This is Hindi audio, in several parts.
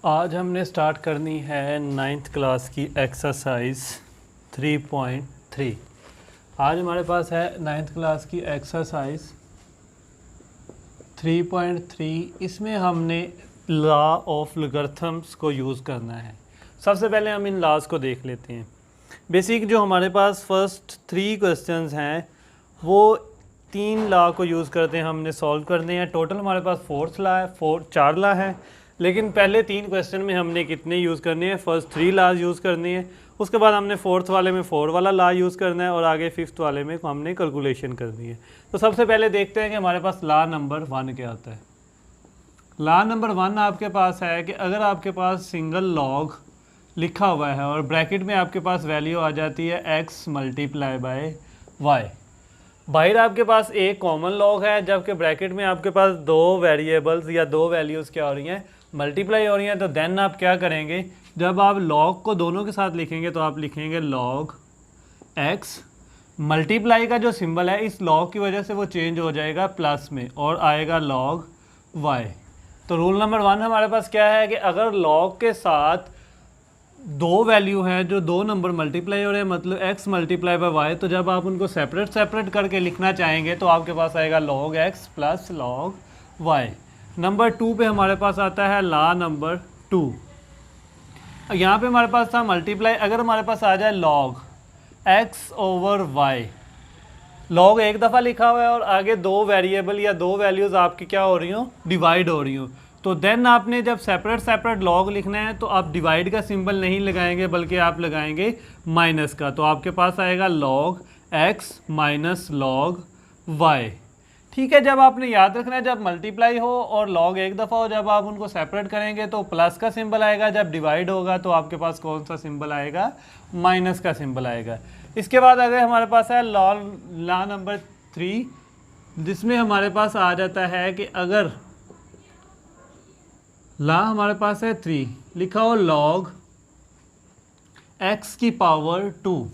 आज हमने स्टार्ट करनी है 9th क्लास की एक्सरसाइज 3.3। आज हमारे पास है 9th क्लास की एक्सरसाइज 3.3। इसमें हमने लॉ ऑफ लॉगरिथम्स को यूज़ करना है। सबसे पहले हम इन लॉज को देख लेते हैं। बेसिक जो हमारे पास फर्स्ट 3 क्वेश्चंस हैं वो 3 लॉ को यूज़ करते हैं, हमने सॉल्व करने हैं। टोटल हमारे पास 4 लॉ है, लेकिन पहले 3 क्वेश्चन में हमने कितने यूज़ करने हैं? फर्स्ट 3 लॉज यूज़ करनी है, उसके बाद हमने 4th वाले में 4 वाला लॉ यूज़ करना है और आगे 5th वाले में हमने कैलकुलेशन करनी है। तो सबसे पहले देखते हैं कि हमारे पास लॉ नंबर 1 क्या आता है। लॉ नंबर 1 आपके पास है कि अगर आपके पास सिंगल लॉग लिखा हुआ है और ब्रैकेट में आपके पास वैल्यू आ जाती है x मल्टीप्लाई बाय वाई, बाहर आपके पास एक कॉमन लॉग है, जबकि ब्रैकेट में आपके पास 2 वेरिएबल्स या 2 वैल्यूज़ क्या हो रही हैं? मल्टीप्लाई हो रही हैं। तो देन आप क्या करेंगे? जब आप लॉग को दोनों के साथ लिखेंगे तो आप लिखेंगे लॉग x, मल्टीप्लाई का जो सिंबल है इस लॉग की वजह से वो चेंज हो जाएगा प्लस में और आएगा लॉग y। तो रूल नंबर 1 हमारे पास क्या है कि अगर लॉग के साथ 2 वैल्यू हैं जो 2 नंबर मल्टीप्लाई हो रहे हैं, मतलब x मल्टीप्लाई बाय वाई, तो जब आप उनको सेपरेट करके लिखना चाहेंगे तो आपके पास आएगा log x plus log y। Number 2 पे हमारे पास आता है लॉ नंबर 2। यहाँ पे हमारे पास था मल्टीप्लाई, अगर हमारे पास आ जाए log x over y, log एक दफ़ा लिखा हुआ है और आगे 2 वेरिएबल या 2 वैल्यूज़ आपकी क्या हो रही हो? डिवाइड हो रही हो। तो देन आपने जब सेपरेट लॉग लिखना है तो आप डिवाइड का सिंबल नहीं लगाएंगे बल्कि आप लगाएंगे माइनस का। तो आपके पास आएगा log x minus log y। ठीक है, जब आपने याद रखना है जब मल्टीप्लाई हो और log एक दफ़ा हो, जब आप उनको सेपरेट करेंगे तो प्लस का सिंबल आएगा, जब डिवाइड होगा तो आपके पास कौन सा सिंबल आएगा? माइनस का सिंबल आएगा। इसके बाद अगर हमारे पास है लॉ नंबर 3, जिसमें हमारे पास आ जाता है कि अगर लॉ हमारे पास है 3, लिखा हो log x की पावर 2।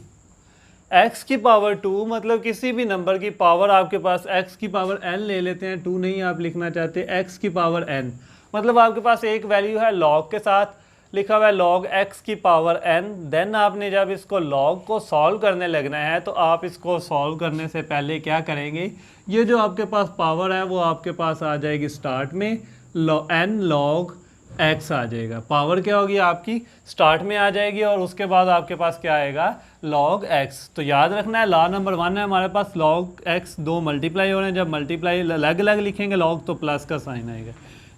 x की पावर 2 मतलब किसी भी नंबर की पावर आपके पास x की पावर n ले लेते हैं, 2 नहीं आप लिखना चाहते, x की पावर n, मतलब आपके पास एक वैल्यू है log के साथ लिखा हुआ है log x की पावर n। देन आपने जब इसको log को सॉल्व करने लगना है तो आप इसको सॉल्व करने से पहले क्या करेंगे? ये जो आपके पास पावर है वो आपके पास आ जाएगी स्टार्ट में n log x आ जाएगा। पावर क्या होगी आपकी? स्टार्ट में आ जाएगी और उसके बाद आपके पास क्या आएगा? log x। तो याद रखना है लॉ नंबर 1 है हमारे पास log x 2 मल्टीप्लाई हो रहे हैं, जब मल्टीप्लाई अलग अलग लिखेंगे log तो प्लस का साइन आएगा।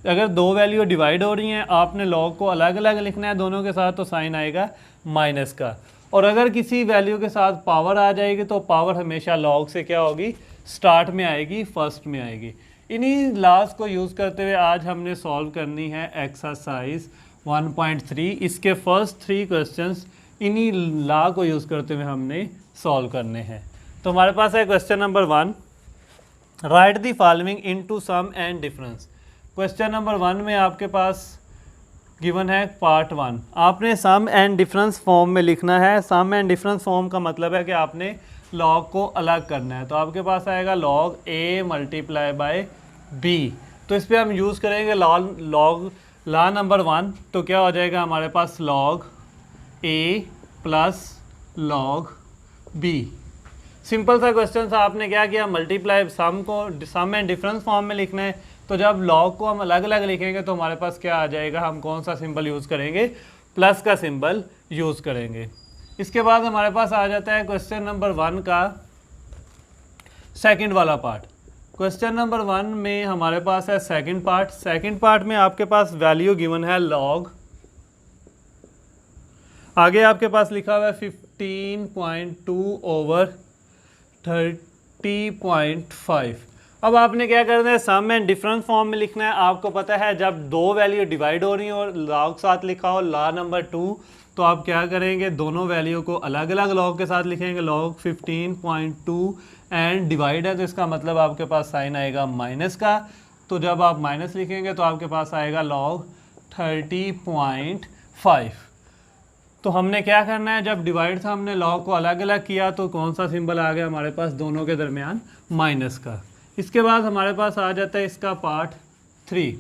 अगर 2 वैल्यू डिवाइड हो रही हैं आपने log को अलग अलग लिखना है दोनों के साथ, तो साइन आएगा माइनस का। और अगर किसी वैल्यू के साथ पावर आ जाएगी तो पावर हमेशा log से क्या होगी? स्टार्ट में आएगी, फर्स्ट में आएगी। इन्हीं लॉज को यूज़ करते हुए आज हमने सॉल्व करनी है एक्सरसाइज 1.3। इसके फर्स्ट 3 क्वेश्चंस इन्हीं लॉ को यूज़ करते हुए हमने सॉल्व करने हैं। तो हमारे पास है question number 1, write the following into sum and difference. Question number 1 में आपके पास गिवन है पार्ट 1, आपने सम एंड डिफरेंस फॉर्म में लिखना है। सम एंड डिफरेंस फॉर्म का मतलब है कि आपने लॉग को अलग करना है। तो आपके पास आएगा log a multiply by b। तो इस पर हम यूज़ करेंगे लॉ नंबर 1, तो क्या हो जाएगा हमारे पास? log a plus log b। Simple सा क्वेश्चन था, आपने क्या किया? Multiply sum and difference form में लिखना है, तो जब log को हम अलग अलग लिखेंगे तो हमारे पास क्या आ जाएगा? हम कौन सा सिंबल यूज़ करेंगे? प्लस का सिंबल यूज़ करेंगे। इसके बाद हमारे पास आ जाता है क्वेश्चन नंबर 1 का सेकंड वाला पार्ट। क्वेश्चन नंबर 1 में हमारे पास है सेकंड पार्ट। सेकंड पार्ट में आपके पास वैल्यू गिवन है log, आगे आपके पास लिखा हुआ है 15.2 ओवर 30.5। अब आपने क्या करना है? सम एंड डिफरेंस फॉर्म में लिखना है। आपको पता है जब 2 वैल्यू डिवाइड हो रही हैं और log साथ लिखा हो लॉ नंबर 2, तो आप क्या करेंगे? दोनों वैल्यू को अलग अलग log के साथ लिखेंगे। log 15.2 एंड डिवाइड है तो इसका मतलब आपके पास साइन आएगा माइनस का। तो जब आप माइनस लिखेंगे तो आपके पास आएगा log 30.5। तो हमने क्या करना है? जब डिवाइड था हमने log को अलग अलग किया तो कौन सा सिंबल आ गया हमारे पास? दोनों के दरमियान माइनस का। इसके बाद हमारे पास आ जाता है इसका पार्ट 3।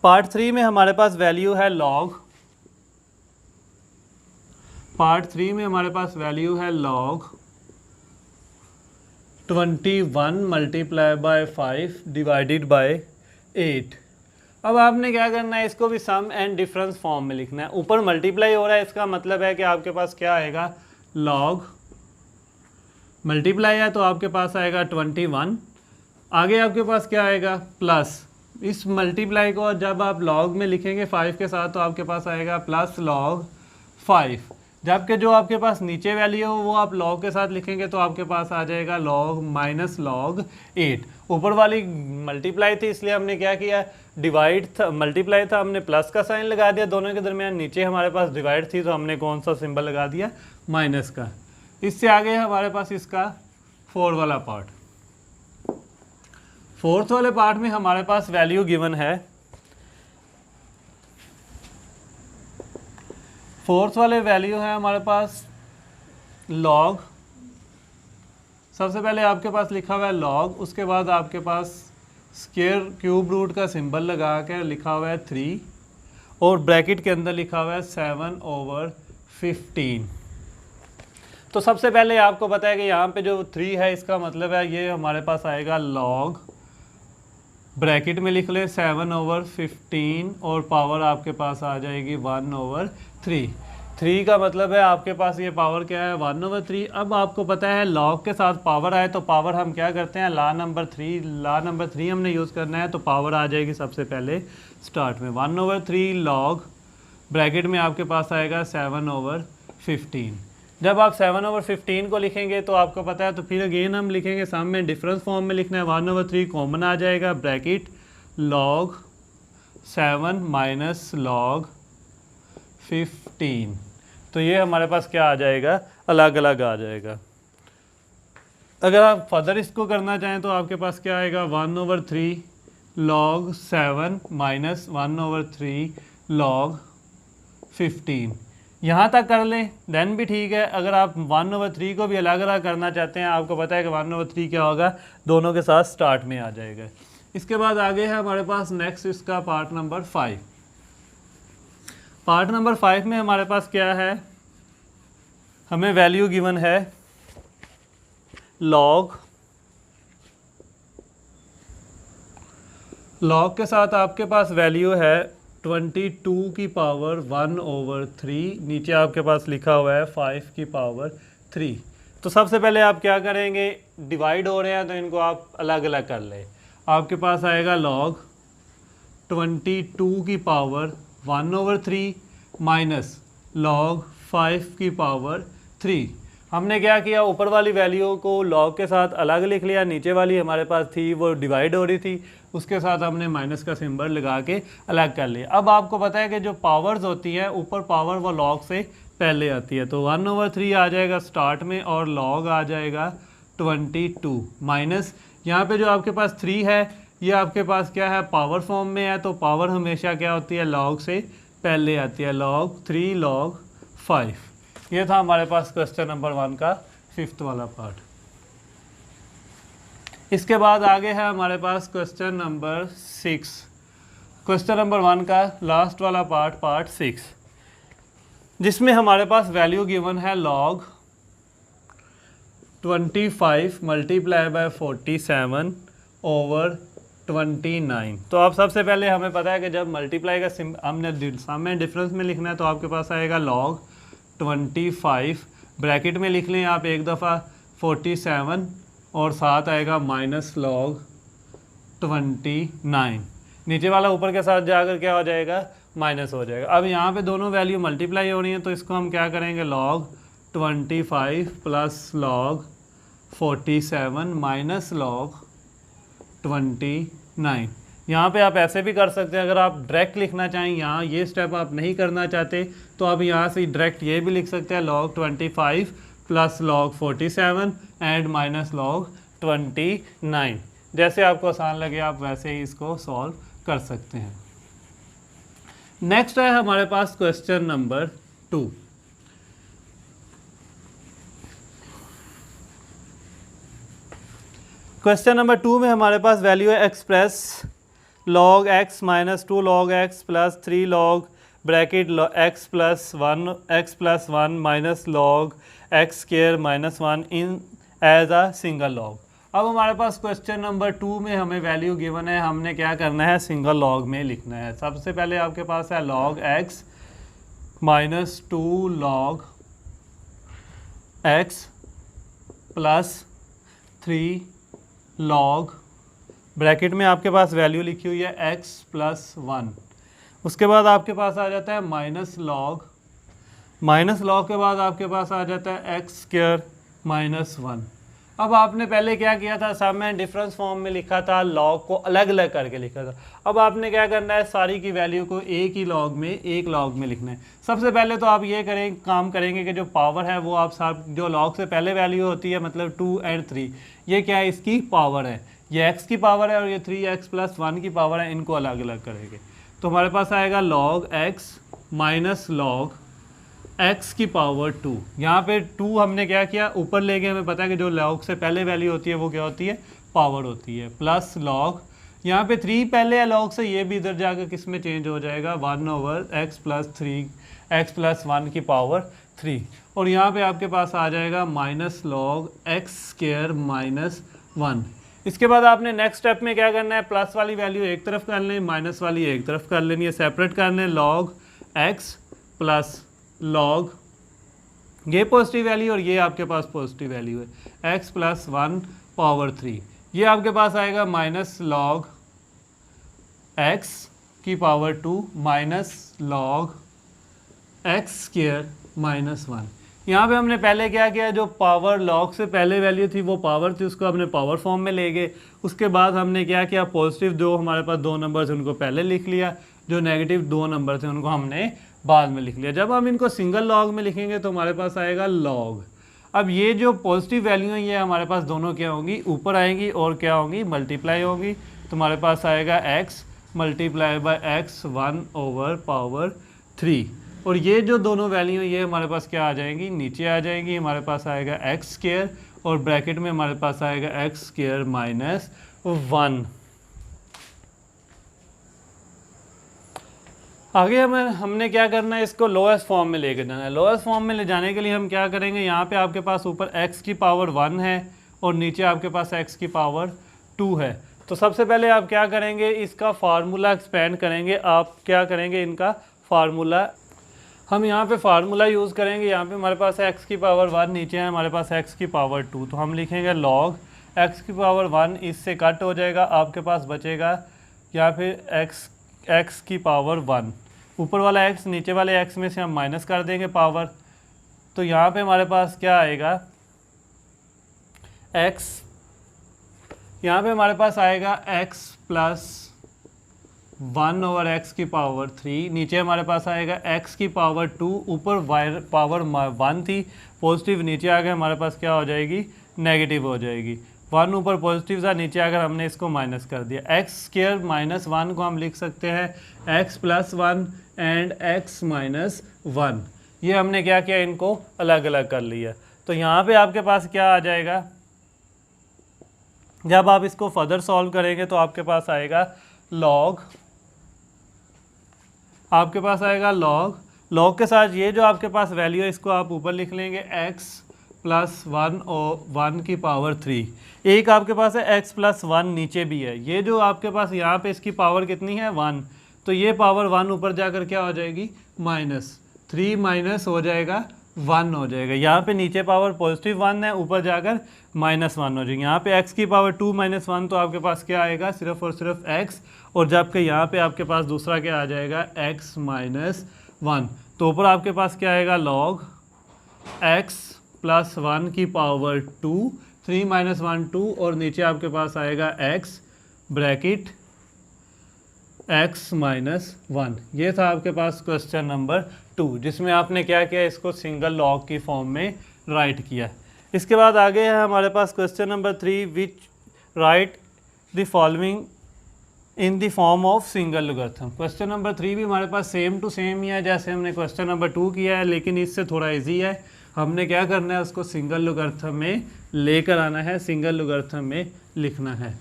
पार्ट 3 में हमारे पास वैल्यू है लॉग, पार्ट 3 में हमारे पास वैल्यू है log 21 multiply by 5 divided by 8। अब आपने क्या करना है, इसको भी सम एंड डिफरेंस फॉर्म में लिखना है। ऊपर मल्टीप्लाई हो रहा है, इसका मतलब है कि आपके पास क्या आएगा, लॉग मल्टीप्लाई है तो आपके पास आएगा 21, आगे आपके पास क्या आएगा प्लस, इस मल्टीप्लाई को जब आप लॉग में लिखेंगे 5 के साथ तो आपके पास आएगा प्लस लॉग 5, जबकि जो आपके पास नीचे वैल्यू हो वो आप लॉग के साथ लिखेंगे तो आपके पास आ जाएगा लॉग माइनस लॉग 8। ऊपर वाली मल्टीप्लाई थी इसलिए हमने क्या किया, डिवाइड था, मल्टीप्लाई था हमने प्लस का साइन लगा दिया दोनों के दरमियान, नीचे हमारे पास डिवाइड थी तो हमने कौन सा सिंबल लगा दिया, माइनस का। इससे आगे हमारे पास इसका 4 वाला पार्ट, 4th वाले पार्ट में हमारे पास वैल्यू गिवन है, 4th वाले वैल्यू है हमारे पास लॉग, सबसे पहले आपके पास लिखा हुआ है लॉग, उसके बाद आपके पास स्क्वायर क्यूब रूट का सिंबल लगा कर लिखा हुआ है 3 और ब्रैकेट के अंदर लिखा हुआ है 7/15। तो सबसे पहले आपको पता है कि यहाँ पे जो 3 है इसका मतलब है ये हमारे पास आएगा लॉग, ब्रैकेट में लिख लें 7/15 और पावर आपके पास आ जाएगी 1/3। 3 का मतलब है आपके पास ये पावर क्या है 1/3। अब आपको पता है लॉग के साथ पावर आए तो पावर हम क्या करते हैं, ला नंबर 3 हमने यूज़ करना है तो पावर आ जाएगी सबसे पहले स्टार्ट में 1/3 लॉग, ब्रैकेट में आपके पास आएगा 7/15। जब आप 7/15 को लिखेंगे तो आपको पता है तो फिर अगेन हम लिखेंगे सम में डिफरेंस फॉर्म में लिखना है, 1/3 कॉमन आ जाएगा, ब्रैकेट लॉग 7 माइनस लॉग 15। तो ये हमारे पास क्या आ जाएगा, अलग अलग आ जाएगा। अगर आप फर्दर इसको करना चाहें तो आपके पास क्या आएगा 1/3 लॉग 7 माइनस 1/3 लॉग 15। यहाँ तक कर लें देन भी ठीक है। अगर आप 1/3 को भी अलग अलग करना चाहते हैं, आपको पता है कि 1/3 क्या होगा, दोनों के साथ स्टार्ट में आ जाएगा। इसके बाद आगे है हमारे पास नेक्स्ट इसका पार्ट नंबर 5। पार्ट नंबर 5 में हमारे पास क्या है, हमें वैल्यू गिवन है लॉग, लॉग के साथ आपके पास वैल्यू है 22 की पावर 1/3, नीचे आपके पास लिखा हुआ है 5 की पावर 3। तो सबसे पहले आप क्या करेंगे, डिवाइड हो रहे हैं तो इनको आप अलग अलग कर लें। आपके पास आएगा लॉग 22 की पावर 1/3 माइनस लॉग 5 की पावर 3। हमने क्या किया, ऊपर वाली वैल्यू को लॉग के साथ अलग लिख लिया, नीचे वाली हमारे पास थी वो डिवाइड हो रही थी, उसके साथ हमने माइनस का सिंबल लगा के अलग कर लिया। अब आपको पता है कि जो पावर्स होती हैं ऊपर पावर वो लॉग से पहले आती है, तो 1/3 आ जाएगा स्टार्ट में और लॉग आ जाएगा 22 माइनस यहाँ पे जो आपके पास 3 है ये आपके पास क्या है पावर फॉर्म में है, तो पावर हमेशा क्या होती है लॉग से पहले आती है, लॉग 3 लॉग 5। ये था हमारे पास क्वेश्चन नंबर 1 का 5th वाला पार्ट। इसके बाद आगे है हमारे पास क्वेश्चन नंबर 6, क्वेश्चन नंबर 1 का लास्ट वाला पार्ट, पार्ट 6, जिसमें हमारे पास वैल्यू गिवन है लॉग 25 मल्टीप्लाई बाय 47/29। तो आप सबसे पहले हमें पता है कि जब मल्टीप्लाई का हमने सम में डिफरेंस में लिखना है तो आपके पास आएगा लॉग 25, ब्रैकेट में लिख लें आप एक दफ़ा 47 और साथ आएगा माइनस लॉग 29, नीचे वाला ऊपर के साथ जाकर क्या हो जाएगा माइनस हो जाएगा। अब यहाँ पे दोनों वैल्यू मल्टीप्लाई हो रही हैं तो इसको हम क्या करेंगे log 25 plus log 47 minus log 29। यहाँ पे आप ऐसे भी कर सकते हैं, अगर आप डायरेक्ट लिखना चाहें, यहाँ ये स्टेप आप नहीं करना चाहते तो आप यहाँ से डायरेक्ट ये भी लिख सकते हैं log 25 plus log 47 and minus log 29। जैसे आपको आसान लगे आप वैसे ही इसको सॉल्व कर सकते हैं। नेक्स्ट है हमारे पास क्वेश्चन नंबर 2। क्वेश्चन नंबर 2 में हमारे पास वैल्यू है express log x minus 2 log x plus 3 log bracket x plus 1 minus log x square minus 1 in as a single log. अब हमारे पास क्वेश्चन नंबर 2 में हमें वैल्यू गिवन है, हमने क्या करना है, सिंगल लॉग में लिखना है। सबसे पहले आपके पास है log x minus 2 log x plus 3 log bracket में आपके पास वैल्यू लिखी हुई है x प्लस 1। उसके बाद आपके पास आ जाता है माइनस लॉग के बाद आपके पास आ जाता है x स्क्वायर माइनस 1। अब आपने पहले क्या किया था, सब में डिफरेंस फॉर्म में लिखा था, लॉग को अलग अलग करके लिखा था। अब आपने क्या करना है, सारी की वैल्यू को एक लॉग में लिखना है। सबसे पहले तो आप ये काम करेंगे कि जो पावर है वो आप सब जो लॉग से पहले वैल्यू होती है, मतलब 2 और 3, ये क्या है, इसकी पावर है, ये x की पावर है और ये 3x प्लस 1 की पावर है, इनको अलग अलग करेंगे। तो हमारे पास आएगा log x minus log x की पावर 2। यहाँ पे 2 हमने क्या किया, ऊपर ले गए, हमें पता है कि जो log से पहले वैल्यू होती है वो क्या होती है, पावर होती है, प्लस log यहाँ पे 3 पहले है log से, ये भी इधर जाकर किस में चेंज हो जाएगा, 1/x प्लस 3x प्लस 1 की पावर 3। और यहाँ पे आपके पास आ जाएगा minus log x square minus 1। इसके बाद आपने नेक्स्ट स्टेप में क्या करना है, प्लस वाली वैल्यू एक तरफ कर लें, माइनस वाली एक तरफ कर लेनी है, सेपरेट करना है, log x प्लस log ये पॉजिटिव वैल्यू और ये आपके पास पॉजिटिव वैल्यू है, x प्लस 1 पावर 3। ये आपके पास आएगा माइनस log x की power 2 minus log x square minus 1। यहाँ पे हमने पहले क्या किया, जो पावर लॉग से पहले वैल्यू थी वो पावर थी, उसको हमने पावर फॉर्म में ले गए। उसके बाद हमने क्या किया, पॉजिटिव जो हमारे पास 2 नंबर थे उनको पहले लिख लिया, जो नेगेटिव 2 नंबर थे उनको हमने बाद में लिख लिया। जब हम इनको सिंगल लॉग में लिखेंगे तो हमारे पास आएगा log। अब ये जो पॉजिटिव वैल्यू है ये हमारे पास दोनों क्या होंगी, ऊपर आएंगी और क्या होंगी, मल्टीप्लाई होगी। तो हमारे पास आएगा x मल्टीप्लाई बाय x 1/3। और ये जो दोनों वैल्यू ये हमारे पास क्या आ जाएंगी, नीचे आ जाएंगी। हमारे पास आएगा x स्क्वायर और ब्रैकेट में हमारे पास आएगा x स्क्वायर माइनस 1। आगे हमने क्या करना है, इसको लोएस्ट फॉर्म में लेकर जाना है। लोएस्ट फॉर्म में ले जाने के लिए हम क्या करेंगे, यहाँ पे आपके पास ऊपर x की पावर 1 है और नीचे आपके पास x की पावर 2 है। तो सबसे पहले आप क्या करेंगे, इसका फार्मूला एक्सपेंड करेंगे। आप क्या करेंगे, इनका फार्मूला हम यहाँ पे फार्मूला यूज़ करेंगे। यहाँ पे हमारे पास x की पावर 1, नीचे है हमारे पास x की पावर 2। तो हम लिखेंगे log x की पावर 1, इससे कट हो जाएगा, आपके पास बचेगा या फिर x की पावर 1। ऊपर वाला x नीचे वाले x में से हम माइनस कर देंगे पावर। तो यहाँ पे हमारे पास क्या आएगा, x यहाँ पे हमारे पास आएगा x प्लस 1/x की पावर 3, नीचे हमारे पास आएगा x की पावर 2, ऊपर पावर 1 थी पॉजिटिव, नीचे आ गए हमारे पास क्या हो जाएगी, नेगेटिव हो जाएगी। 1 ऊपर पॉजिटिव था, नीचे आकर हमने इसको माइनस कर दिया। x स्क्वायर माइनस 1 को हम लिख सकते हैं x plus 1 and x minus 1। ये हमने क्या किया, इनको अलग अलग कर लिया। तो यहाँ पे आपके पास क्या आ जाएगा, जब आप इसको फर्दर सॉल्व करेंगे तो आपके पास आएगा log, आपके पास आएगा log के साथ ये जो आपके पास वैल्यू है इसको आप ऊपर लिख लेंगे x प्लस 1 और 1 की पावर 3। एक आपके पास है x प्लस 1 नीचे भी है, ये जो आपके पास यहाँ पे इसकी पावर कितनी है 1, तो ये पावर 1 ऊपर जाकर क्या हो जाएगी, माइनस 3 माइनस हो जाएगा 1 हो जाएगा। यहाँ पे नीचे पावर पॉजिटिव 1 है, ऊपर जाकर माइनस 1 हो जाएगी। यहाँ पे x की पावर 2 माइनस 1, तो आपके पास क्या आएगा, सिर्फ और सिर्फ x, और जबकि यहाँ पे आपके पास दूसरा क्या आ जाएगा, x माइनस 1। तो ऊपर आपके पास क्या आएगा, log x प्लस 1 की पावर 2, 3 माइनस 1 2, और नीचे आपके पास आएगा x ब्रैकेट x माइनस 1। ये था आपके पास क्वेश्चन नंबर 2, जिसमें आपने क्या किया, इसको सिंगल लॉग की फॉर्म में राइट किया। इसके बाद आगे है हमारे पास question number 3, which write the following in the form of single logarithm. Question number 3 भी हमारे पास सेम टू सेम ही है जैसे हमने क्वेश्चन नंबर 2 किया है, लेकिन इससे थोड़ा इजी है। हमने क्या करना है, उसको सिंगल लोगरिथम में लेकर आना है, सिंगल लोगरिथम में लिखना है।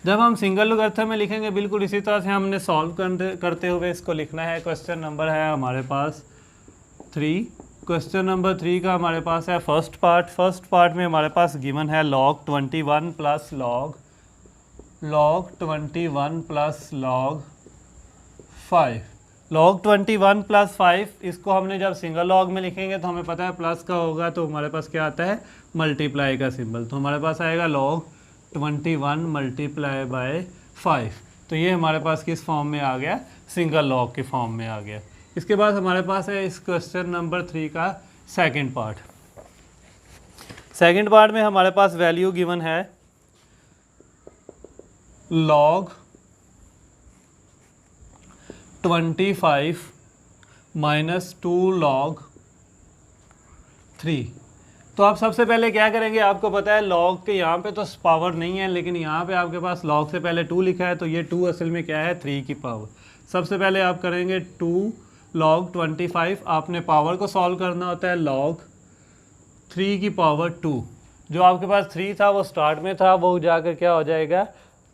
जब हम सिंगल लोगरिथम में लिखेंगे बिल्कुल इसी तरह से हमने सॉल्व करते हुए इसको लिखना है। क्वेश्चन नंबर है हमारे पास 3। क्वेश्चन नंबर 3 का हमारे पास है फर्स्ट पार्ट में हमारे पास गिवन है log 21 plus log 21 plus log 5। log 21 plus 5 इसको हमने जब सिंगल लॉग में लिखेंगे तो हमें पता है प्लस का होगा, तो हमारे पास क्या आता है मल्टीप्लाई का सिंबल, तो हमारे पास आएगा log 21 मल्टीप्लाई बाय 5। तो ये हमारे पास किस फॉर्म में आ गया, सिंगल लॉग के फॉर्म में आ गया। इसके बाद हमारे पास है इस क्वेश्चन नंबर 3 का सेकंड पार्ट में हमारे पास वैल्यू गिवन है log 25 माइनस 2 log 3। तो आप सबसे पहले क्या करेंगे, आपको पता है log के यहाँ पे तो पावर नहीं है, लेकिन यहाँ पे आपके पास log से पहले 2 लिखा है, तो ये 2 असल में क्या है 3 की पावर। सबसे पहले आप करेंगे 2 log 25, आपने पावर को सॉल्व करना होता है log 3 की पावर 2। जो आपके पास 3 था वो स्टार्ट में था, वो जाकर क्या हो जाएगा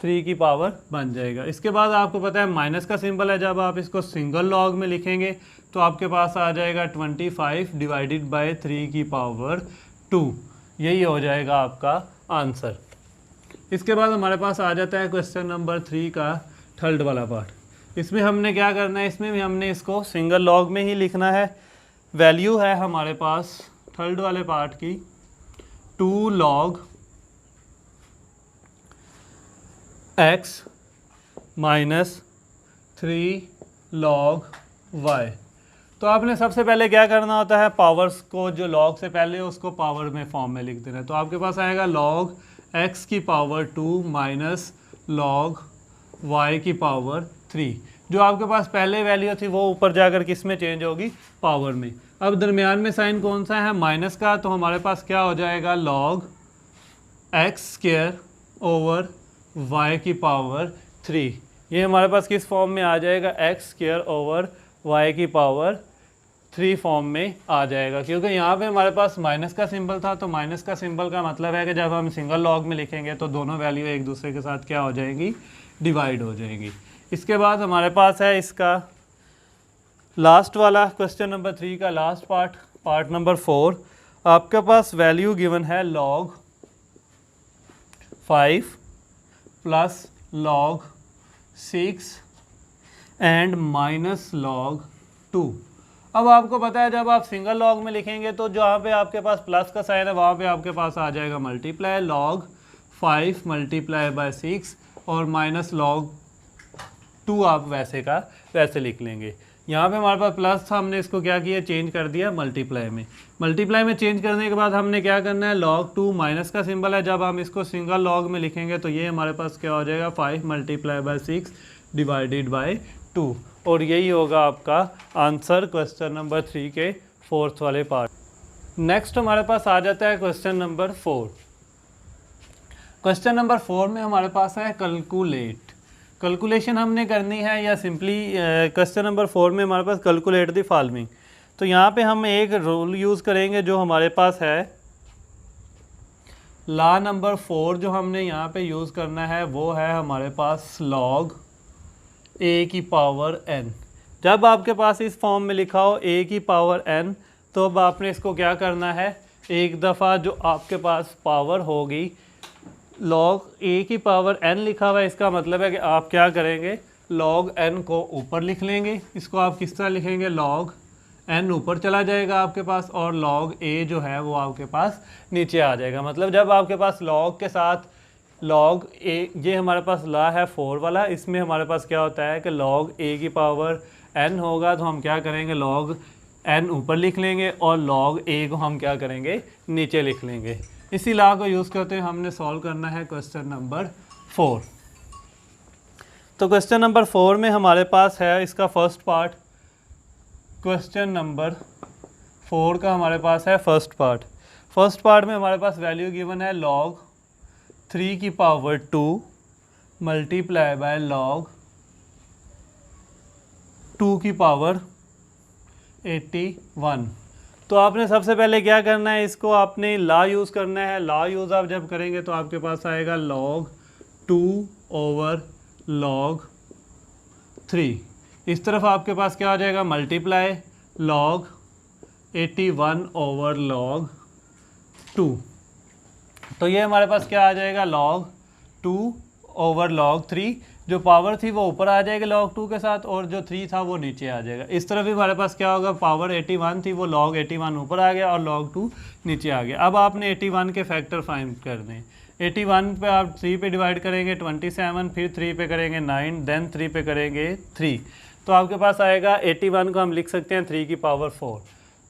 3 की पावर बन जाएगा। इसके बाद आपको पता है माइनस का सिंबल है, जब आप इसको सिंगल लॉग में लिखेंगे तो आपके पास आ जाएगा 25 डिवाइडेड बाय 3 की पावर 2। यही हो जाएगा आपका आंसर। इसके बाद हमारे पास आ जाता है क्वेश्चन नंबर 3 का थर्ड वाला पार्ट। इसमें हमने क्या करना है, इसमें भी हमने इसको सिंगल लॉग में ही लिखना है। वैल्यू है हमारे पास थर्ड वाले पार्ट की 2 log x minus 3 log y। तो आपने सबसे पहले क्या करना होता है, पावर्स को जो log से पहले उसको पावर में फॉर्म में लिख देना है। तो आपके पास आएगा log x की पावर 2 माइनस log y की पावर 3। जो आपके पास पहले वैल्यू थी वो ऊपर जाकर किस में चेंज होगी, पावर में। अब दरमियान में साइन कौन सा है, माइनस का, तो हमारे पास क्या हो जाएगा log x square over y की पावर 3। ये हमारे पास किस फॉर्म में आ जाएगा, x स्क्वायर ओवर y की पावर 3 फॉर्म में आ जाएगा। क्योंकि यहाँ पे हमारे पास माइनस का सिंबल था, तो माइनस का सिंबल का मतलब है कि जब हम सिंगल लॉग में लिखेंगे तो दोनों वैल्यू एक दूसरे के साथ क्या हो जाएंगी, डिवाइड हो जाएंगी। इसके बाद हमारे पास है इसका लास्ट वाला क्वेश्चन नंबर 3 का लास्ट पार्ट नंबर 4। आपके पास वैल्यू गिवन है log 5 plus log 6 and minus log 2। अब आपको पता है जब आप सिंगल लॉग में लिखेंगे तो जहाँ पे आपके पास प्लस का साइन है वहाँ पे आपके पास आ जाएगा मल्टीप्लाई log 5 मल्टीप्लाई बाय 6 और माइनस log 2 आप वैसे का वैसे लिख लेंगे। यहाँ पे हमारे पास प्लस था, हमने इसको क्या किया, चेंज कर दिया मल्टीप्लाई में चेंज करने के बाद हमने क्या करना है, log 2 माइनस का सिंबल है, जब हम इसको सिंगल लॉग में लिखेंगे तो ये हमारे पास क्या हो जाएगा 5 मल्टीप्लाई बाय 6 डिवाइडेड बाय 2। और यही होगा आपका आंसर क्वेश्चन नंबर 3 के फोर्थ वाले पार्ट। नेक्स्ट हमारे पास आ जाता है क्वेश्चन नंबर 4। क्वेश्चन नंबर 4 में हमारे पास है कैलकुलेशन हमने करनी है, या सिंपली क्वेश्चन नंबर 4 में हमारे पास कैलकुलेट द फॉलोइंग। तो यहाँ पे हम एक रूल यूज़ करेंगे जो हमारे पास है लॉ नंबर 4। जो हमने यहाँ पे यूज़ करना है वो है हमारे पास log a की पावर n। जब आपके पास इस फॉर्म में लिखा हो a की पावर n, तो अब आपने इसको क्या करना है, एक दफ़ा जो आपके पास पावर होगी log a की पावर n लिखा हुआ है, इसका मतलब है कि आप क्या करेंगे, log n को ऊपर लिख लेंगे। इसको आप किस तरह लिखेंगे, log n ऊपर चला जाएगा आपके पास और log a जो है वो आपके पास नीचे आ जाएगा। मतलब जब आपके पास log के साथ log a, ये हमारे पास लॉ है 4 वाला, इसमें हमारे पास क्या होता है कि log a की पावर n होगा, तो हम क्या करेंगे, log n ऊपर लिख लेंगे और log a को हम क्या करेंगे, नीचे लिख लेंगे। इसी लॉ को यूज़ करते हुए हमने सॉल्व करना है क्वेश्चन नंबर 4। तो क्वेश्चन नंबर 4 में हमारे पास है इसका फर्स्ट पार्ट। क्वेश्चन नंबर 4 का हमारे पास है फर्स्ट पार्ट में हमारे पास वैल्यू गिवन है log 3 की पावर 2 मल्टीप्लाई बाय log 2 की पावर 81। तो आपने सबसे पहले क्या करना है, इसको आपने लॉ यूज़ करना है। लॉ यूज़ आप जब करेंगे तो आपके पास आएगा log 2 ओवर log 3। इस तरफ आपके पास क्या हो जाएगा, मल्टीप्लाई log 81 ओवर log 2। तो ये हमारे पास क्या आ जाएगा, log 2 ओवर log 3। जो पावर थी वो ऊपर आ जाएगी log 2 के साथ, और जो 3 था वो नीचे आ जाएगा। इस तरफ भी हमारे पास क्या होगा, पावर 81 थी वो log 81 ऊपर आ गया और log 2 नीचे आ गया। अब आपने 81 के फैक्टर फाइंड करने हैं। 81 पे आप 3 पे डिवाइड करेंगे 27, फिर 3 पे करेंगे 9, देन 3 पे करेंगे 3, तो आपके पास आएगा 81 को हम लिख सकते हैं 3 की पावर 4।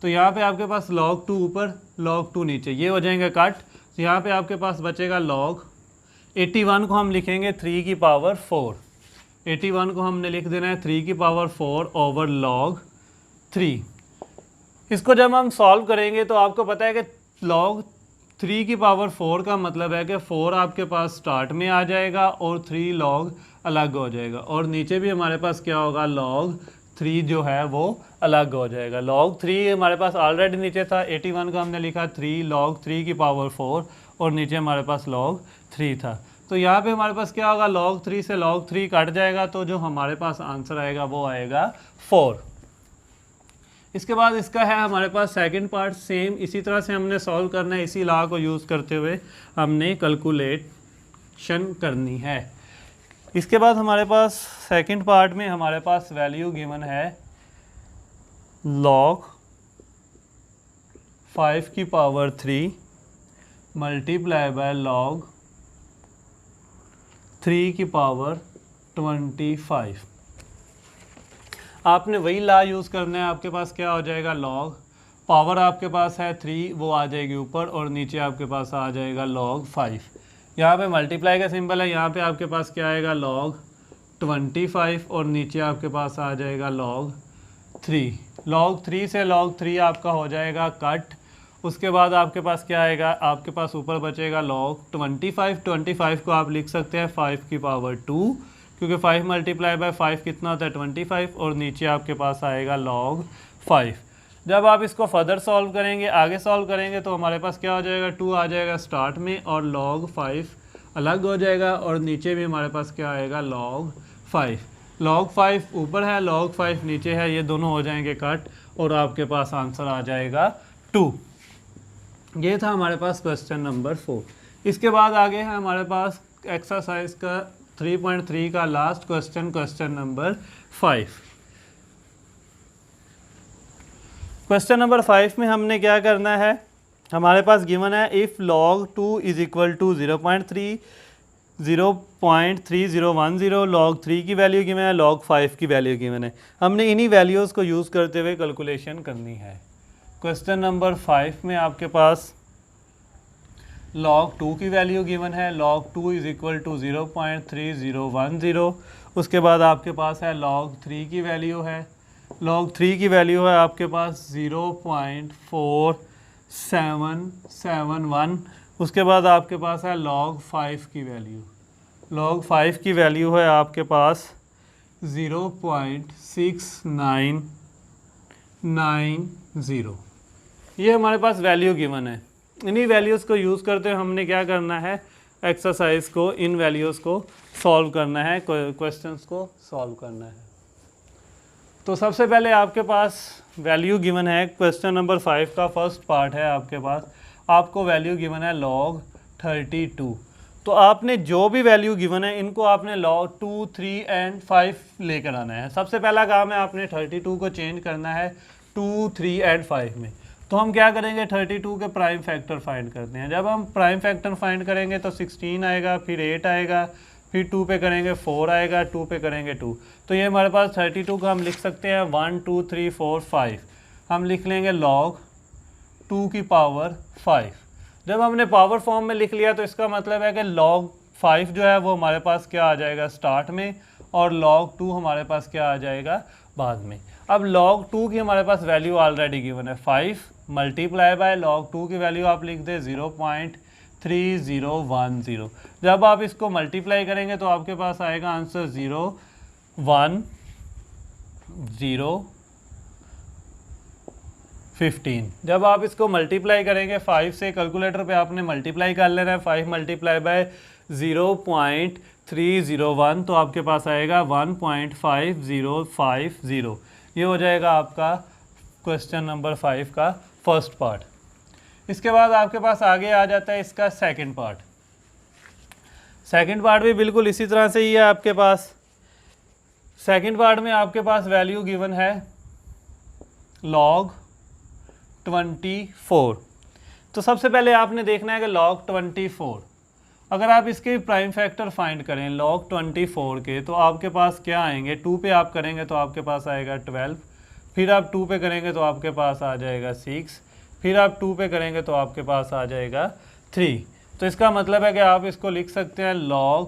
तो यहाँ पे आपके पास log 2 ऊपर log 2 नीचे, ये हो जाएंगे कट। तो यहाँ पे आपके पास बचेगा log 81 को हम लिखेंगे 3 की पावर 4। 81 को हमने लिख देना है 3 की पावर 4 ओवर log 3। इसको जब हम सॉल्व करेंगे तो आपको पता है कि log 3 की पावर 4 का मतलब है कि 4 आपके पास स्टार्ट में आ जाएगा और 3 log अलग हो जाएगा, और नीचे भी हमारे पास क्या होगा, log 3 जो है वो अलग हो जाएगा। log 3 हमारे पास ऑलरेडी नीचे था, 81 का हमने लिखा 3 log 3 की पावर 4 और नीचे हमारे पास log 3 था। तो यहाँ पे हमारे पास क्या होगा, log 3 से log 3 कट जाएगा, तो जो हमारे पास आंसर आएगा वो आएगा 4। इसके बाद इसका है हमारे पास सेकंड पार्ट, सेम इसी तरह से हमने सॉल्व करना है। इसी लॉ को यूज़ करते हुए हमने कैलकुलेशन करनी है। इसके बाद हमारे पास सेकंड पार्ट में हमारे पास वैल्यू गिवन है log 5 की पावर 3 मल्टीप्लाई बाय log 3 की पावर 25। आपने वही लॉ यूज़ करना है। आपके पास क्या हो जाएगा, log पावर आपके पास है 3 वो आ जाएगी ऊपर, और नीचे आपके पास आ जाएगा log 5। यहाँ पे मल्टीप्लाई का सिंबल है, यहाँ पे आपके पास क्या आएगा, log 25, और नीचे आपके पास आ जाएगा log 3। log 3 से log 3 आपका हो जाएगा कट। उसके बाद आपके पास क्या आएगा, आपके पास ऊपर बचेगा log 25। 25 को आप लिख सकते हैं 5 की पावर 2, क्योंकि 5 मल्टीप्लाई बाय 5 कितना होता है 25, और नीचे आपके पास आएगा log 5। जब आप इसको फर्दर सॉल्व करेंगे, आगे सॉल्व करेंगे, तो हमारे पास क्या हो जाएगा, 2 आ जाएगा स्टार्ट में और log 5 अलग हो जाएगा, और नीचे भी हमारे पास क्या आएगा, log 5। log 5 ऊपर है, log 5 नीचे है, ये दोनों हो जाएंगे कट, और आपके पास आंसर आ जाएगा 2। ये था हमारे पास क्वेश्चन नंबर 4। इसके बाद आगे है हमारे पास एक्सरसाइज का 3.3 का last question, question number 5। Question number 5 में हमने क्या करना है, हमारे पास गिवन है if log 2 is equal to 0.3010, log 3 की वैल्यू गिवन है, log 5 की वैल्यू गिवन है। हमने इन्हीं वैल्यूज़ को यूज़ करते हुए कैलकुलेशन करनी है। क्वेश्चन नंबर 5 में आपके पास log 2 की वैल्यू गिवन है, log 2 इज इक्वल टू 0.3010। उसके बाद आपके पास है log 3 की वैल्यू है, log 3 की वैल्यू है आपके पास 0.4771। उसके बाद आपके पास है log 5 की वैल्यू, log 5 की वैल्यू है आपके पास 0.6990। ये हमारे पास वैल्यू गिवन है। इन्हीं वैल्यूज़ को यूज़ करते हुए हमने क्या करना है, एक्सरसाइज को, इन वैल्यूज़ को सॉल्व करना है, क्वेश्चंस को सॉल्व करना है। तो सबसे पहले आपके पास वैल्यू गिवन है, क्वेश्चन नंबर 5 का फर्स्ट पार्ट है आपके पास, आपको वैल्यू गिवन है log 32। तो आपने जो भी वैल्यू गिवन है इनको आपने log 2, 3 एंड 5 लेकर आना है। सबसे पहला काम है आपने 32 को चेंज करना है 2, 3 एंड 5 में। तो हम क्या करेंगे, 32 के प्राइम फैक्टर फाइंड करते हैं। जब हम प्राइम फैक्टर फाइंड करेंगे तो 16 आएगा, फिर 8 आएगा, फिर 2 पे करेंगे 4 आएगा, 2 पे करेंगे 2। तो ये हमारे पास 32 का हम लिख सकते हैं 1, 2, 3, 4, 5। हम लिख लेंगे log 2 की पावर 5। जब हमने पावर फॉर्म में लिख लिया तो इसका मतलब है कि log 5 जो है वो हमारे पास क्या आ जाएगा स्टार्ट में, और log 2 हमारे पास क्या आ जाएगा बाद में। अब log 2 की हमारे पास वैल्यू ऑलरेडी गिवन है 5 मल्टीप्लाई बाय log 2 की वैल्यू आप लिख दें 0.3010। जब आप इसको मल्टीप्लाई करेंगे तो आपके पास आएगा आंसर 0.1015। जब आप इसको मल्टीप्लाई करेंगे 5 से, कैलकुलेटर पे आपने मल्टीप्लाई कर लेना है, 5 मल्टीप्लाई बाय 0.3010 301, तो आपके पास आएगा 1.5050। ये हो जाएगा आपका क्वेश्चन नंबर 5 का फर्स्ट पार्ट। इसके बाद आपके पास आगे आ जाता है इसका सेकंड पार्ट। सेकंड पार्ट भी बिल्कुल इसी तरह से ही है आपके पास। सेकंड पार्ट में आपके पास वैल्यू गिवन है log 24। तो सबसे पहले आपने देखना है कि log 24, अगर आप इसके प्राइम फैक्टर फाइंड करें log 24 के, तो आपके पास क्या आएंगे, 2 पे आप करेंगे तो आपके पास आएगा 12, फिर आप 2 पे करेंगे तो आपके पास आ जाएगा 6, फिर आप 2 पे करेंगे तो आपके पास आ जाएगा 3। तो इसका मतलब है कि आप इसको लिख सकते हैं log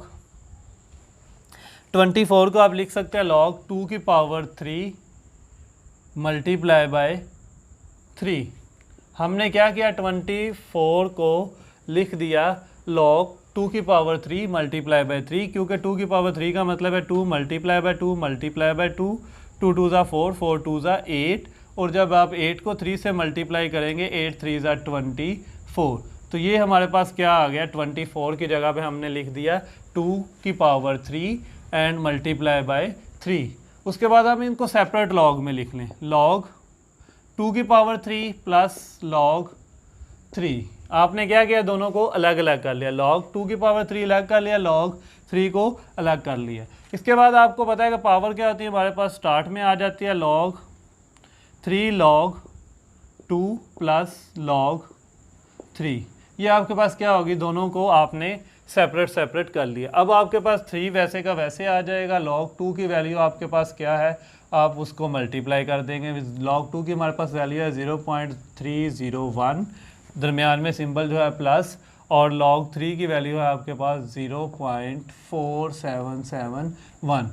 24 को आप लिख सकते हैं log 2 की पावर 3 मल्टीप्लाई बाय 3। हमने क्या किया, 24 को लिख दिया log 2 की पावर 3 मल्टीप्लाई बाय 3, क्योंकि 2 की पावर 3 का मतलब है 2 मल्टीप्लाई बाय 2 मल्टीप्लाई बाय 2, 2 2 ज़ा 4, 4 2 ज़ा 8, और जब आप 8 को 3 से मल्टीप्लाई करेंगे 8 3 ज़ा 24। तो ये हमारे पास क्या आ गया, 24 की जगह पे हमने लिख दिया 2 की पावर 3 एंड मल्टीप्लाई बाय 3। उसके बाद हम इनको सेपरेट लॉग में लिख लें, log 2 की पावर 3 प्लस log 3। आपने क्या किया, दोनों को अलग अलग कर लिया, log 2 की पावर 3 अलग कर लिया, log 3 को अलग कर लिया। इसके बाद आपको पता है कि पावर क्या होती है, हमारे पास स्टार्ट में आ जाती है log 3 log 2 प्लस log 3। ये आपके पास क्या होगी, दोनों को आपने सेपरेट कर लिया। अब आपके पास 3 वैसे का वैसे आ जाएगा, log 2 की वैल्यू आपके पास क्या है, आप उसको मल्टीप्लाई कर देंगे। log 2 की हमारे पास वैल्यू है 0.301, दरमियान में सिंबल जो है प्लस, और log 3 की वैल्यू है आपके पास 0.4771।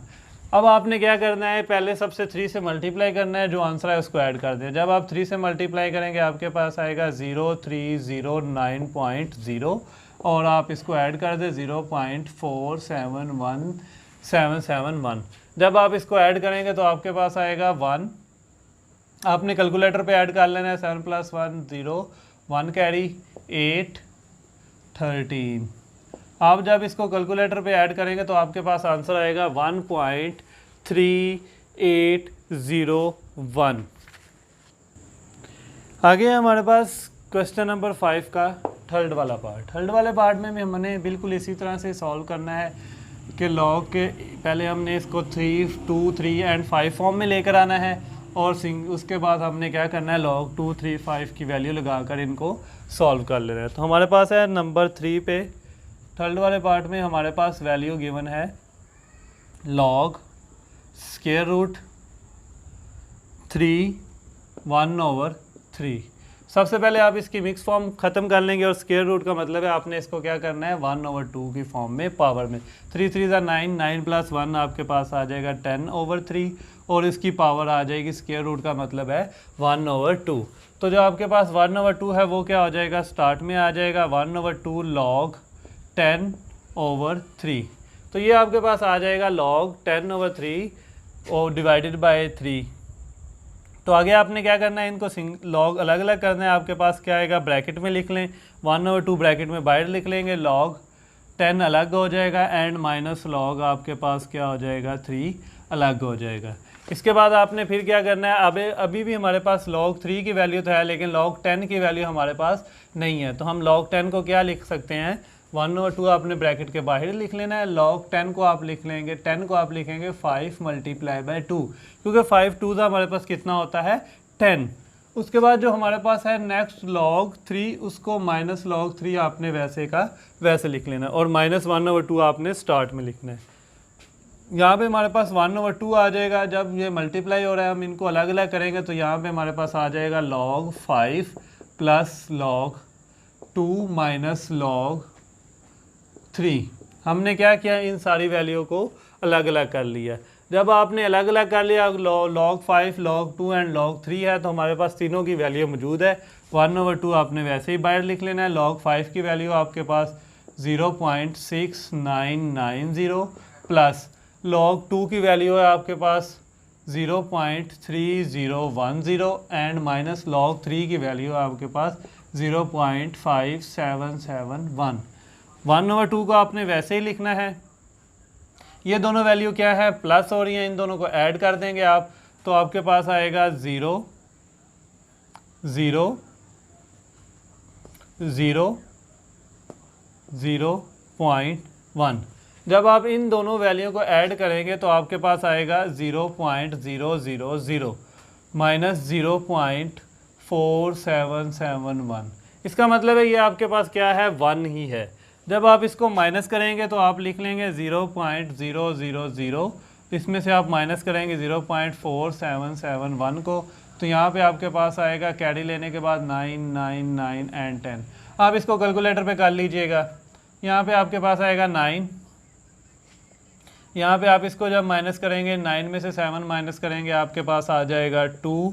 अब आपने क्या करना है, पहले सबसे 3 से मल्टीप्लाई करना है, जो आंसर है उसको ऐड कर दें। जब आप 3 से मल्टीप्लाई करेंगे आपके पास आएगा 03090, और आप इसको ऐड कर दें 0.471771। जब आप इसको ऐड करेंगे तो आपके पास आएगा 1। आपने कैलकुलेटर पे ऐड कर लेना है, 7 + 1 0, 1 कैरी 8 13। आप जब इसको कैलकुलेटर पे ऐड करेंगे तो आपके पास आंसर आएगा 1.3801। आगे हमारे पास क्वेश्चन नंबर 5 का थर्ड वाला पार्ट। थर्ड वाले पार्ट में भी हमने बिल्कुल इसी तरह से सॉल्व करना है कि लॉग के पहले हमने इसको 3 2 3 एंड 5 फॉर्म में लेकर आना है, और उसके बाद हमने क्या करना है, log 2 3 5 की वैल्यू लगाकर इनको सॉल्व कर लेना है। तो हमारे पास है नंबर 3 पे थर्ड वाले पार्ट में हमारे पास वैल्यू गिवन है log स्क्वायर रूट 3 1/3। सबसे पहले आप इसकी मिक्स फॉर्म ख़त्म कर लेंगे, और स्क्वायर रूट का मतलब है आपने इसको क्या करना है, 1/2 की फॉर्म में पावर में। 3 3 ज़ा 9, 9 + 1 आपके पास आ जाएगा 10/3, और इसकी पावर आ जाएगी, स्क्वायर रूट का मतलब है 1/2। तो जो आपके पास 1/2 है वो क्या हो जाएगा, स्टार्ट में आ जाएगा 1/2 log 10/3। तो ये आपके पास आ जाएगा log 10/3 और डिवाइडेड बाय 3। तो आगे आपने क्या करना है, इनको लॉग अलग अलग करना है। आपके पास क्या आएगा, ब्रैकेट में लिख लें, 1/2 ब्रैकेट में बाहर लिख लेंगे, log 10 अलग हो जाएगा, एंड माइनस log आपके पास क्या हो जाएगा, 3 अलग हो जाएगा। इसके बाद आपने फिर क्या करना है, अभी भी हमारे पास log 3 की वैल्यू तो है, लेकिन log 10 की वैल्यू हमारे पास नहीं है। तो हम log 10 को क्या लिख सकते हैं, 1/2 आपने ब्रैकेट के बाहर लिख लेना है, log 10 को आप लिख लेंगे, 10 को आप लिखेंगे 5 × 2, क्योंकि 5 2 हमारे पास कितना होता है, 10। उसके बाद जो हमारे पास है नेक्स्ट log 3, उसको माइनस log 3 आपने वैसे का वैसे लिख लेना है, और -1/2 आपने स्टार्ट में लिखना है। यहाँ पे हमारे पास 1/2 आ जाएगा। जब ये मल्टीप्लाई हो रहा है हम इनको अलग अलग करेंगे, तो यहाँ पे हमारे पास आ जाएगा log 5 + log 2 - log 3। हमने क्या किया, इन सारी वैल्यू को अलग अलग कर लिया। जब आपने अलग अलग कर लिया, log 5 log 2 एंड log 3 है, तो हमारे पास तीनों की वैल्यू मौजूद है। 1/2 आपने वैसे ही बाहर लिख लेना है, log 5 की वैल्यू आपके पास 0.6990 प्लस log 2 की वैल्यू है आपके पास 0.3010 एंड माइनस log 3 की वैल्यू है आपके पास 0.5771। 1/2 को आपने वैसे ही लिखना है, ये दोनों वैल्यू क्या है, प्लस हो रही है, इन दोनों को ऐड कर देंगे आप, तो आपके पास आएगा 0 0 0 0.1। जब आप इन दोनों वैल्यू को ऐड करेंगे तो आपके पास आएगा 0.000 माइनस 0.4771। इसका मतलब है ये आपके पास क्या है, 1 ही है। जब आप इसको माइनस करेंगे तो आप लिख लेंगे 0.000, इसमें से आप माइनस करेंगे 0.4771 को, तो यहाँ पे आपके पास आएगा कैरी लेने के बाद 9 9 9 एंड 10। आप इसको कैलकुलेटर पे कर लीजिएगा। यहाँ पे आपके पास आएगा 9, यहाँ पे आप इसको जब माइनस करेंगे 9 में से 7 माइनस करेंगे आपके पास आ जाएगा 2,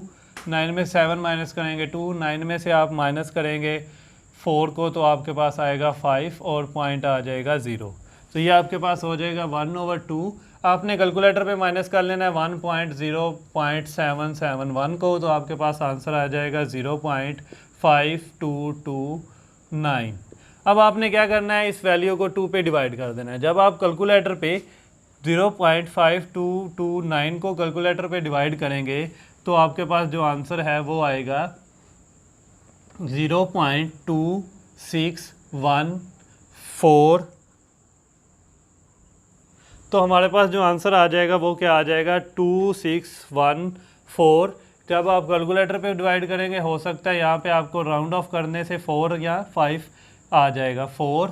9 में 7 माइनस करेंगे 2, 9 में से आप माइनस करेंगे 4 को तो आपके पास आएगा 5 और पॉइंट आ जाएगा 0। तो ये आपके पास हो जाएगा 1/2। आपने कैलकुलेटर पे माइनस कर लेना है 1.0.771 को, तो आपके पास आंसर आ जाएगा 0.5229। अब आपने क्या करना है, इस वैल्यू को 2 पे डिवाइड कर देना है। जब आप कैलकुलेटर पे 0.5229 को कैलकुलेटर पे डिवाइड करेंगे तो आपके पास जो आंसर है वो आएगा 0.2614। तो हमारे पास जो आंसर आ जाएगा वो क्या आ जाएगा, 2614। जब आप कैलकुलेटर पे डिवाइड करेंगे हो सकता है यहाँ पे आपको राउंड ऑफ करने से 4 या 5 आ जाएगा, 4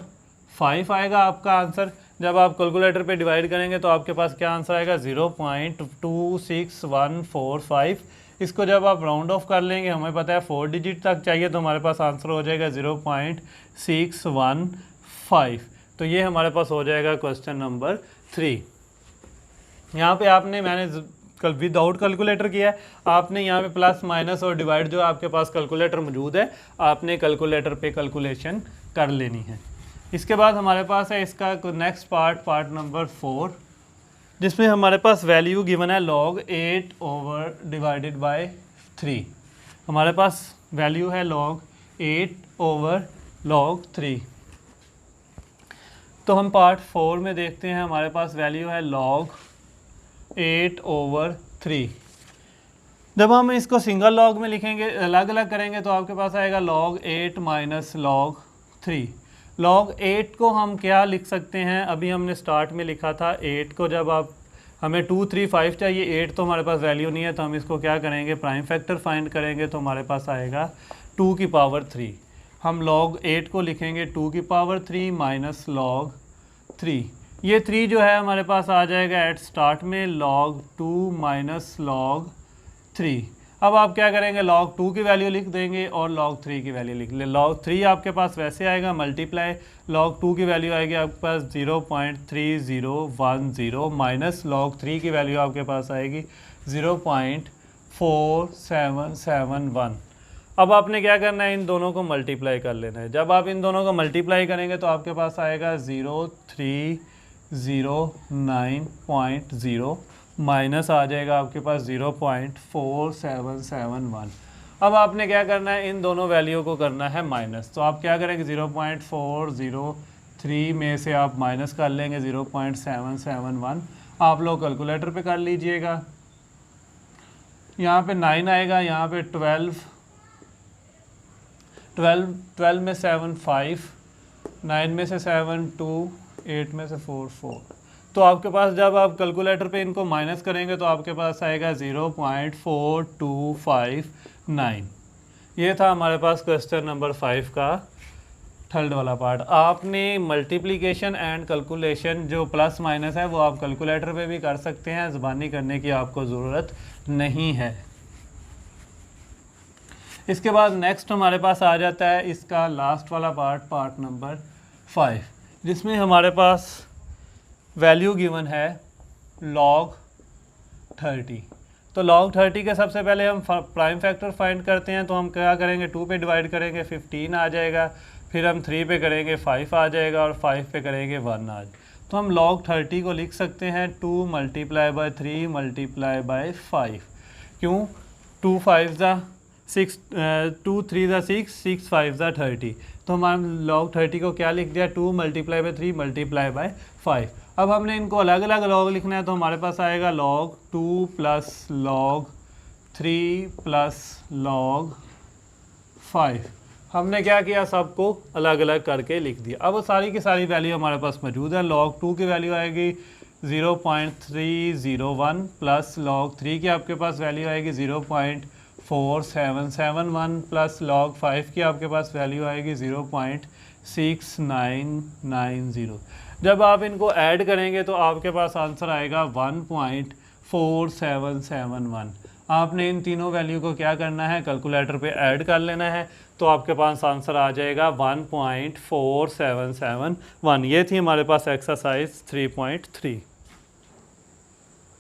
5 आएगा आपका आंसर। जब आप कैलकुलेटर पे डिवाइड करेंगे तो आपके पास क्या आंसर आएगा, 0.26145। इसको जब आप राउंड ऑफ कर लेंगे, हमें पता है 4 डिजिट तक चाहिए, तो हमारे पास आंसर हो जाएगा 0.615। तो ये हमारे पास हो जाएगा क्वेश्चन नंबर 3। यहाँ पे आपने, मैंने विदाउट कैलकुलेटर किया है, आपने यहाँ पे प्लस माइनस और डिवाइड जो आपके पास कैलकुलेटर मौजूद है, आपने कैलकुलेटर पे कैलकुलेशन कर लेनी है। इसके बाद हमारे पास है इसका नेक्स्ट पार्ट नंबर 4, जिसमें हमारे पास वैल्यू गिवन है log 8/3। हमारे पास वैल्यू है log 8/log 3। तो हम पार्ट 4 में देखते हैं, हमारे पास वैल्यू है log 8/3। जब हम इसको सिंगल लॉग में लिखेंगे, अलग अलग करेंगे, तो आपके पास आएगा log 8 माइनस log 3। log 8 को हम क्या लिख सकते हैं, अभी हमने स्टार्ट में लिखा था 8 को, जब आप हमें 2 3 5 चाहिए, 8 तो हमारे पास वैल्यू नहीं है, तो हम इसको क्या करेंगे, प्राइम फैक्टर फाइंड करेंगे, तो हमारे पास आएगा 2 की पावर 3। हम log 8 को लिखेंगे 2 की पावर 3 माइनस log 3। ये 3 जो है हमारे पास आ जाएगा एट स्टार्ट में log 2 माइनस log 3। अब आप क्या करेंगे, log 2 की वैल्यू लिख देंगे और log 3 की वैल्यू लिख ले। log 3 आपके पास वैसे आएगा मल्टीप्लाई, log 2 की वैल्यू आएगी आपके पास 0.3010 माइनस log 3 की वैल्यू आपके पास आएगी 0.4771। अब आपने क्या करना है, इन दोनों को मल्टीप्लाई कर लेना है। जब आप इन दोनों को मल्टीप्लाई करेंगे तो आपके पास आएगा 0309.0 माइनस आ जाएगा आपके पास 0.4771। अब आपने क्या करना है, इन दोनों वैल्यू को करना है माइनस। तो आप क्या करेंगे, 0.403 में से आप माइनस कर लेंगे 0.771। आप लोग कैलकुलेटर पे कर लीजिएगा। यहाँ पे 9 आएगा, यहाँ पे 12 में 7 5, 9 में से 7 2, 8 में से 4 4। तो आपके पास जब आप कैलकुलेटर पे इनको माइनस करेंगे तो आपके पास आएगा 0.4259। ये था हमारे पास क्वेश्चन नंबर 5 का थर्ड वाला पार्ट। आपने मल्टीप्लिकेशन एंड कैलकुलेशन जो प्लस माइनस है वो आप कैलकुलेटर पे भी कर सकते हैं, ज़बानी करने की आपको ज़रूरत नहीं है। इसके बाद नेक्स्ट हमारे पास आ जाता है इसका लास्ट वाला पार्ट नंबर 5, जिसमें हमारे पास वैल्यू गिवन है log 30। तो log 30 के सबसे पहले हम प्राइम फैक्टर फाइंड करते हैं। तो हम क्या करेंगे, 2 पे डिवाइड करेंगे 15 आ जाएगा, फिर हम 3 पे करेंगे 5 आ जाएगा और 5 पे करेंगे 1 आ जाएगा। तो हम log 30 को लिख सकते हैं 2 मल्टीप्लाई बाई 3 मल्टीप्लाई बाई 5। क्यों, 2 5 ज़ा 6, 2 3 ज़ा 6, 6 5 ज़ा 30। तो हमारे log 30 को क्या लिख दिया, 2 मल्टीप्लाई बाई 3 मल्टीप्लाई बाई 5। अब हमने इनको अलग अलग लॉग लिखना है, तो हमारे पास आएगा log 2 plus log 3 plus log 5। हमने क्या किया, सबको अलग अलग करके लिख दिया। अब वो सारी की सारी वैल्यू हमारे पास मौजूद है। log 2 की वैल्यू आएगी 0.301 प्लस log 3 की आपके पास वैल्यू आएगी 0.4771 प्लस log 5 की आपके पास वैल्यू आएगी 0.6990। जब आप इनको ऐड करेंगे तो आपके पास आंसर आएगा 1.4771। आपने इन तीनों वैल्यू को क्या करना है, कैलकुलेटर पे ऐड कर लेना है, तो आपके पास आंसर आ जाएगा 1.4771। ये थी हमारे पास एक्सरसाइज 3.3।